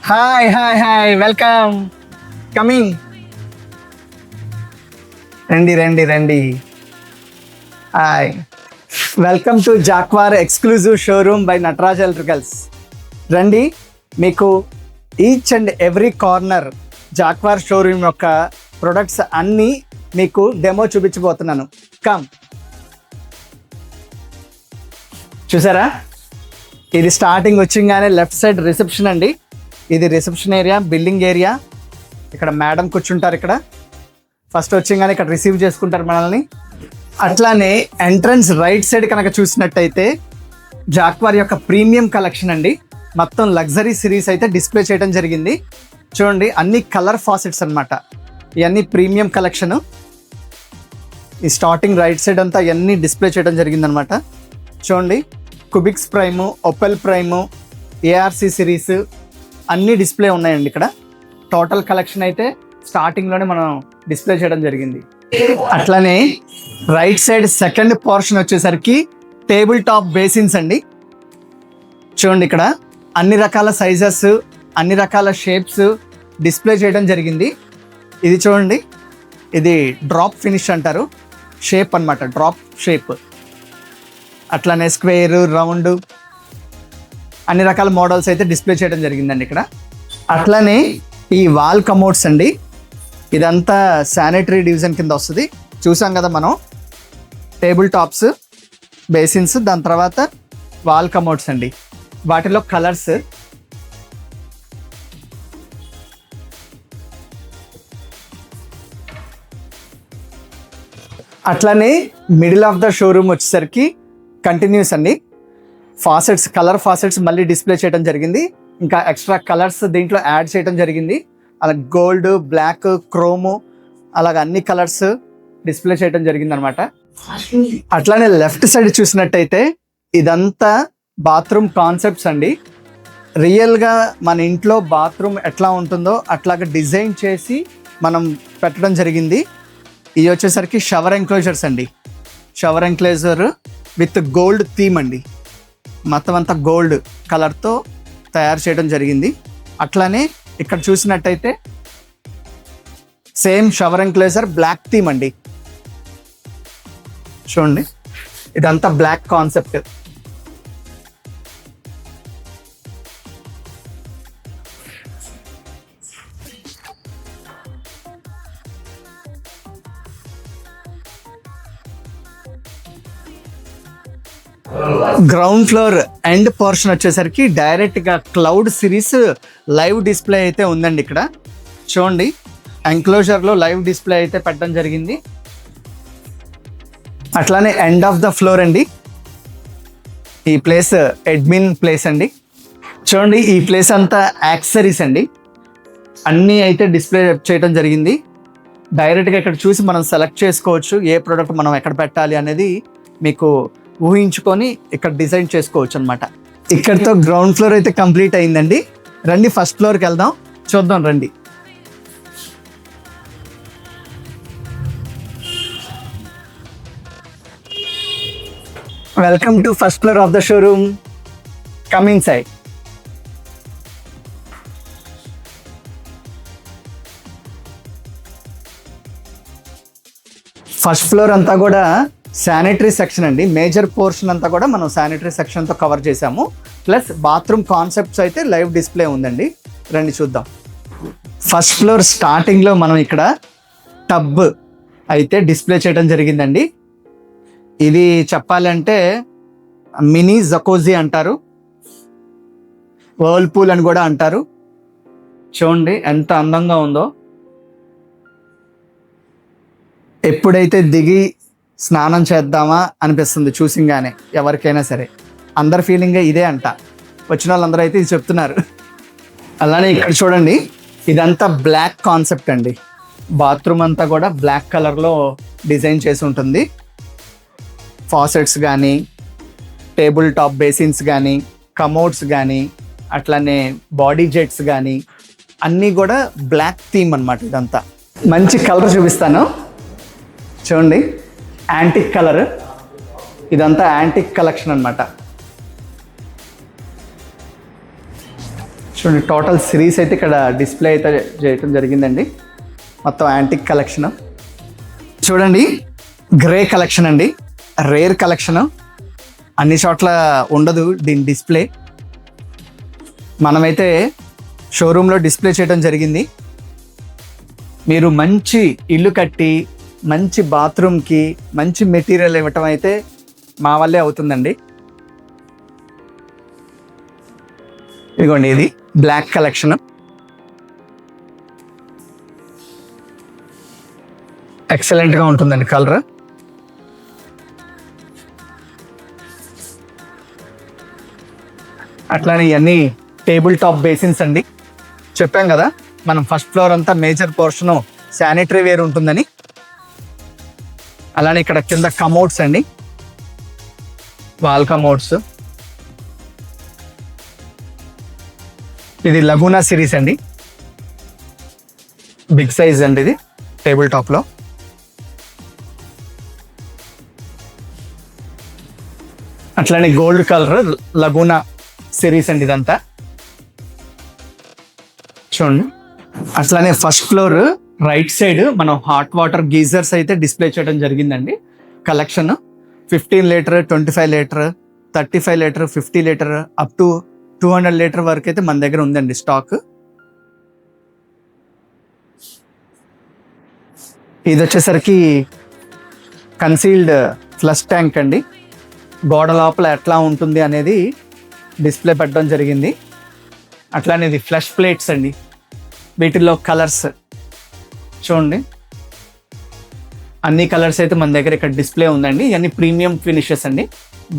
Hi hi hi welcome coming రండి రండి రండి hi welcome to Jaquar exclusive showroom by Nataraj electricals. రండి, మీకు each and every corner Jaquar showroom యొక్క products అన్నీ మీకు డెమో చూపించబోతున్నాను. కమ్, చూసారా? ఇది స్టార్టింగ్ వచ్చింగానే లెఫ్ట్ సైడ్ రిసెప్షన్ అండి. ఇది రిసెప్షన్ ఏరియా, బిల్డింగ్ ఏరియా. ఇక్కడ మేడం కూర్చుంటారు. ఇక్కడ ఫస్ట్ వచ్చింగానే ఇక్కడ రిసీవ్ చేసుకుంటారు మనల్ని. అట్లానే ఎంట్రన్స్ రైట్ సైడ్ కనుక చూసినట్టయితే జాక్వార్ యొక్క ప్రీమియం కలెక్షన్ అండి. మొత్తం లగ్జరీ సిరీస్ అయితే డిస్ప్లే చేయడం జరిగింది. చూడండి, అన్ని కలర్ ఫాసెట్స్ అన్నమాట. ఇవన్నీ ప్రీమియం కలెక్షన్. ఈ స్టార్టింగ్ రైట్ సైడ్ అంతా ఇవన్నీ డిస్ప్లే చేయడం జరిగిందనమాట. చూడండి, Cubix prime, Opal prime, ARC series అన్నీ డిస్ప్లే ఉన్నాయండి. ఇక్కడ టోటల్ కలెక్షన్ అయితే స్టార్టింగ్లోనే మనం డిస్ప్లే చేయడం జరిగింది. అట్లానే రైట్ సైడ్ సెకండ్ పోర్షన్ వచ్చేసరికి టేబుల్ టాప్ బేసిన్స్ అండి. చూడండి, ఇక్కడ అన్ని రకాల సైజెస్, అన్ని రకాల షేప్స్ డిస్ప్లే చేయడం జరిగింది. ఇది చూడండి, ఇది డ్రాప్ ఫినిష్ అంటారు, షేప్ అన్నమాట, డ్రాప్ షేప్. అట్లానే స్క్వేర్, రౌండ్ అన్ని రకాల మోడల్స్ అయితే డిస్ప్లే చేయడం జరిగిందండి ఇక్కడ. అట్లానే ఈ వాల్ కమోడ్స్ అండి, ఇదంతా శానిటరీ డివిజన్ కింద వస్తుంది. చూసాం కదా మనం, టేబుల్ టాప్స్, బేసిన్స్, దాని తర్వాత వాల్ కమోడ్స్ అండి. వాటిలో కలర్స్ అట్లానే మిడిల్ ఆఫ్ ద షోరూమ్ వచ్చేసరికి కంటిన్యూస్ అండి. ఫాసెట్స్, కలర్ ఫాసెట్స్ మళ్ళీ డిస్ప్లే చేయడం జరిగింది. ఇంకా ఎక్స్ట్రా కలర్స్ దీంట్లో యాడ్ చేయడం జరిగింది. అలా గోల్డ్, బ్లాక్, క్రోము, అలాగ అన్ని కలర్స్ డిస్ప్లే చేయడం జరిగింది అనమాట. అట్లానే లెఫ్ట్ సైడ్ చూసినట్టయితే ఇదంతా బాత్రూమ్ కాన్సెప్ట్స్ అండి. రియల్గా మన ఇంట్లో బాత్రూమ్ ఎట్లా ఉంటుందో అట్లాగా డిజైన్ చేసి మనం పెట్టడం జరిగింది. ఇది వచ్చేసరికి షవర్ ఎంక్లోజర్స్ అండి. Shower enclosure with gold theme అండి. మొత్తం అంతా గోల్డ్ కలర్తో తయారు చేయడం జరిగింది. అట్లానే ఇక్కడ చూసినట్టయితే same shower enclosure black theme అండి. చూడండి, ఇదంతా black concept. Ground floor end portion వచ్చేసరికి డైరెక్ట్గా క్లౌడ్ సిరీస్ లైవ్ డిస్ప్లే అయితే ఉందండి. ఇక్కడ చూడండి, ఎంక్లోజర్లో లైవ్ డిస్ప్లే అయితే పెట్టడం జరిగింది. అట్లానే ఎండ్ ఆఫ్ ద ఫ్లోర్ అండి. ఈ ప్లేస్ అడ్మిన్ ప్లేస్ అండి. చూడండి, ఈ ప్లేస్ అంతా యాక్సెసరీస్ అండి. అన్నీ అయితే డిస్ప్లే చేయడం జరిగింది. డైరెక్ట్గా ఇక్కడ చూసి మనం సెలెక్ట్ చేసుకోవచ్చు ఏ ప్రోడక్ట్ మనం ఎక్కడ పెట్టాలి అనేది మీకు ఊహించుకొని ఇక్కడ డిజైన్ చేసుకోవచ్చు అనమాట. ఇక్కడితో గ్రౌండ్ ఫ్లోర్ అయితే కంప్లీట్ అయిందండి. రండి, ఫస్ట్ ఫ్లోర్కి వెళ్దాం, చూద్దాం రండి. Welcome to first floor of the showroom. Come inside. First floor అంతా కూడా శానిటరీ సెక్షన్ అండి. మేజర్ పోర్షన్ అంతా కూడా మనం శానిటరీ సెక్షన్తో కవర్ చేసాము. ప్లస్ బాత్రూమ్ కాన్సెప్ట్స్ అయితే లైవ్ డిస్ప్లే ఉందండి. రండి చూద్దాం. ఫస్ట్ ఫ్లోర్ స్టార్టింగ్లో మనం ఇక్కడ టబ్ అయితే డిస్ప్లే చేయడం జరిగిందండి. ఇది చెప్పాలంటే మినీ జకోజీ అంటారు, వర్ల్పూల్ అని కూడా అంటారు. చూడండి ఎంత అందంగా ఉందో. ఎప్పుడైతే దిగి స్నానం చేద్దామా అనిపిస్తుంది చూసింగానే ఎవరికైనా సరే. అందరి ఫీలింగే ఇదే అంట, వచ్చిన వాళ్ళందరూ అయితే ఇది చెప్తున్నారు. అలానే ఇక్కడ చూడండి, ఇదంతా బ్లాక్ కాన్సెప్ట్ అండి. బాత్రూమ్ అంతా కూడా బ్లాక్ కలర్లో డిజైన్ చేసి ఉంటుంది. ఫాసెట్స్ కానీ, టేబుల్ టాప్ బేసిన్స్ కానీ, కమోడ్స్ కానీ, అట్లానే బాడీ జెట్స్ కానీ అన్నీ కూడా బ్లాక్ థీమ్ అన్నమాట. ఇదంతా మంచి కలర్ చూపిస్తాను. చూడండి, యాంటిక్ కలర్. ఇదంతా యాంటిక్ కలెక్షన్ అన్నమాట. చూడండి, టోటల్ సిరీస్ అయితే ఇక్కడ డిస్ప్లే అయితే చేయటం జరిగిందండి. మొత్తం యాంటిక్ కలెక్షన్. చూడండి, గ్రే కలెక్షన్ అండి, రేర్ కలెక్షన్. అన్ని చోట్ల ఉండదు దీని డిస్ప్లే. మనమైతే షోరూంలో డిస్ప్లే చేయడం జరిగింది. మీరు మంచి ఇల్లు కట్టి మంచి బాత్రూమ్కి మంచి మెటీరియల్ ఇవ్వటం అయితే మా వల్లే అవుతుందండి. ఇదిగోండి, ఇది బ్లాక్ కలెక్షన్. ఎక్సలెంట్గా ఉంటుందండి కలర్. అట్లానే ఇవన్నీ టేబుల్ టాప్ బేసిన్స్ అండి. చెప్పాం కదా మనం ఫస్ట్ ఫ్లోర్ అంతా మేజర్ పోర్షన్ శానిటరీ వేర్ ఉంటుందని. అలానే ఇక్కడ కింద కమోడ్స్ అండి, వాల్ కమోడ్స్. ఇది లగూనా సిరీస్ అండి, బిగ్ సైజ్ అండి ఇది టేబుల్ టాప్లో. అట్లానే గోల్డ్ కలర్ లగూనా సిరీస్ అండి ఇదంతా. చూడండి, అట్లానే ఫస్ట్ ఫ్లోర్ రైట్ సైడ్ మనం హాట్ వాటర్ గీజర్స్ అయితే డిస్ప్లే చేయడం జరిగిందండి. Collection 15 litre, 25 litre, 35 litre, 50 litre, up to 200 litre వరకు అయితే మన దగ్గర ఉందండి స్టాక్. ఇది వచ్చేసరికి కన్సీల్డ్ ఫ్లష్ ట్యాంక్ అండి. గోడ లోపల ఎట్లా ఉంటుంది అనేది డిస్ప్లే పెట్టడం జరిగింది. అట్లానే ఇది ఫ్లష్ ప్లేట్స్ అండి, వీటిల్లో కలర్స్ చూడండి, అన్ని కలర్స్ అయితే మన దగ్గర ఇక్కడ డిస్ప్లే ఉందండి. ఇవన్నీ ప్రీమియం ఫినిషెస్ అండి,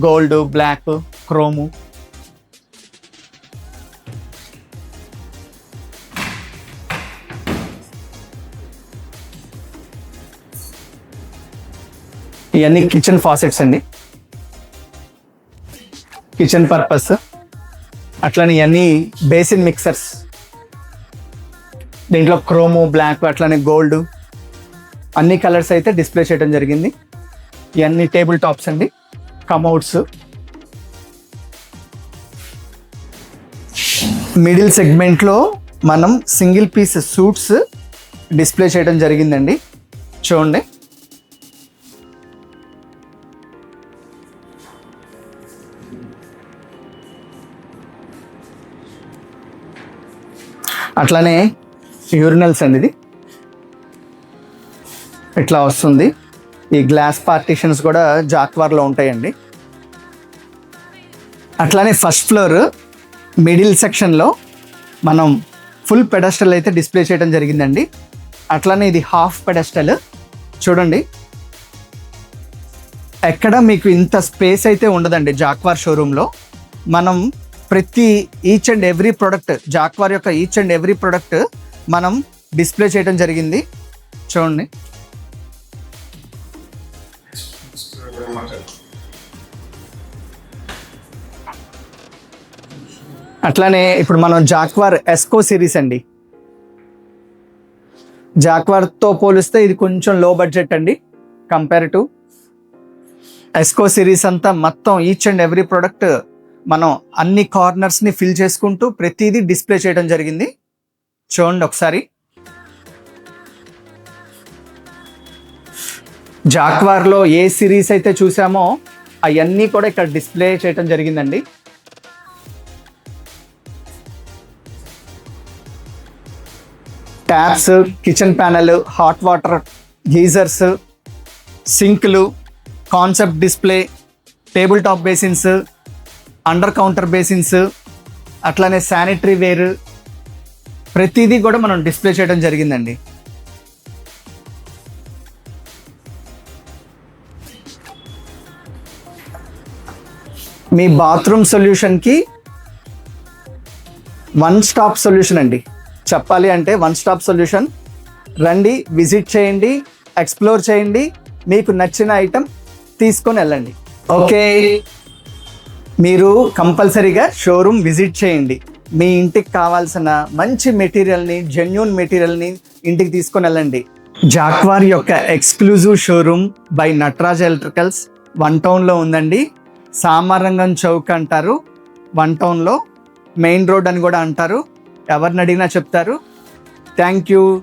గోల్డ్, బ్లాక్, క్రోము. ఇవన్నీ కిచెన్ ఫాసెట్స్ అండి, కిచెన్ పర్పస్. అట్లనే ఇవన్నీ బేసిన్ మిక్సర్స్, దీంట్లో క్రోము, బ్లాక్, అట్లానే గోల్డ్, అన్ని కలర్స్ అయితే డిస్ప్లే చేయడం జరిగింది. ఇవన్నీ టేబుల్ టాప్స్ అండి, కమౌట్స్. మిడిల్ సెగ్మెంట్లో మనం సింగిల్ పీస్ సూట్స్ డిస్ప్లే చేయడం జరిగిందండి. చూడండి, అట్లానే యూరినల్స్ అండి, ఇది ఇట్లా వస్తుంది. ఈ గ్లాస్ పార్టీషన్స్ కూడా జాక్వార్లో ఉంటాయండి. అట్లానే ఫస్ట్ ఫ్లోర్ మిడిల్ సెక్షన్లో మనం ఫుల్ పెడస్టల్ అయితే డిస్ప్లే చేయడం జరిగిందండి. అట్లానే ఇది హాఫ్ పెడస్టల్. చూడండి, ఎక్కడ మీకు ఇంత స్పేస్ అయితే ఉండదండి జాక్వార్ షోరూంలో. మనం each and every product, Jaquar యొక్క ఈచ్ అండ్ ఎవ్రీ ప్రోడక్ట్ మనం డిస్ప్లే చేయడం జరిగింది. చూడండి, అట్లానే ఇప్పుడు మనం జాక్వార్ ఎస్కో సిరీస్ అండి. జాక్వార్తో పోలిస్తే ఇది కొంచెం లో బడ్జెట్ అండి కంపేర్ టు ఎస్కో సిరీస్. అంతా మొత్తం ఈచ్ అండ్ ఎవ్రీ ప్రోడక్ట్ మనం అన్ని కార్నర్స్ని ఫిల్ చేసుకుంటూ ప్రతిదీ డిస్ప్లే చేయడం జరిగింది. చూడండి ఒకసారి, జాక్వార్లో ఏ సిరీస్ అయితే చూసామో అవన్నీ కూడా ఇక్కడ డిస్ప్లే చేయడం జరిగిందండి. Taps, kitchen panel, hot water geysers, సింక్లు, concept display, table top basins, under counter basins, అట్లానే శానిటరీ వేర్, ప్రతిదీ కూడా మనం డిస్ప్లే చేయడం జరిగిందండి. మీ బాత్రూమ్ సొల్యూషన్కి వన్ స్టాప్ సొల్యూషన్ అండి. చెప్పాలి అంటే వన్ స్టాప్ సొల్యూషన్. రండి, విజిట్ చేయండి, ఎక్స్ప్లోర్ చేయండి, మీకు నచ్చిన ఐటెం తీసుకొని వెళ్ళండి. ఓకే, మీరు కంపల్సరీగా షోరూమ్ విజిట్ చేయండి. మీ ఇంటికి కావాల్సిన మంచి మెటీరియల్ని, జెన్యూన్ మెటీరియల్ని ఇంటికి తీసుకొని వెళ్ళండి. జాక్వార్ యొక్క exclusive showroom by Nataraj electricals 1 టౌన్లో ఉందండి. సామారంగం చౌక్ అంటారు, 1 టౌన్లో మెయిన్ రోడ్ అని కూడా అంటారు. ఎవరిని అడిగినా చెప్తారు. Thank you.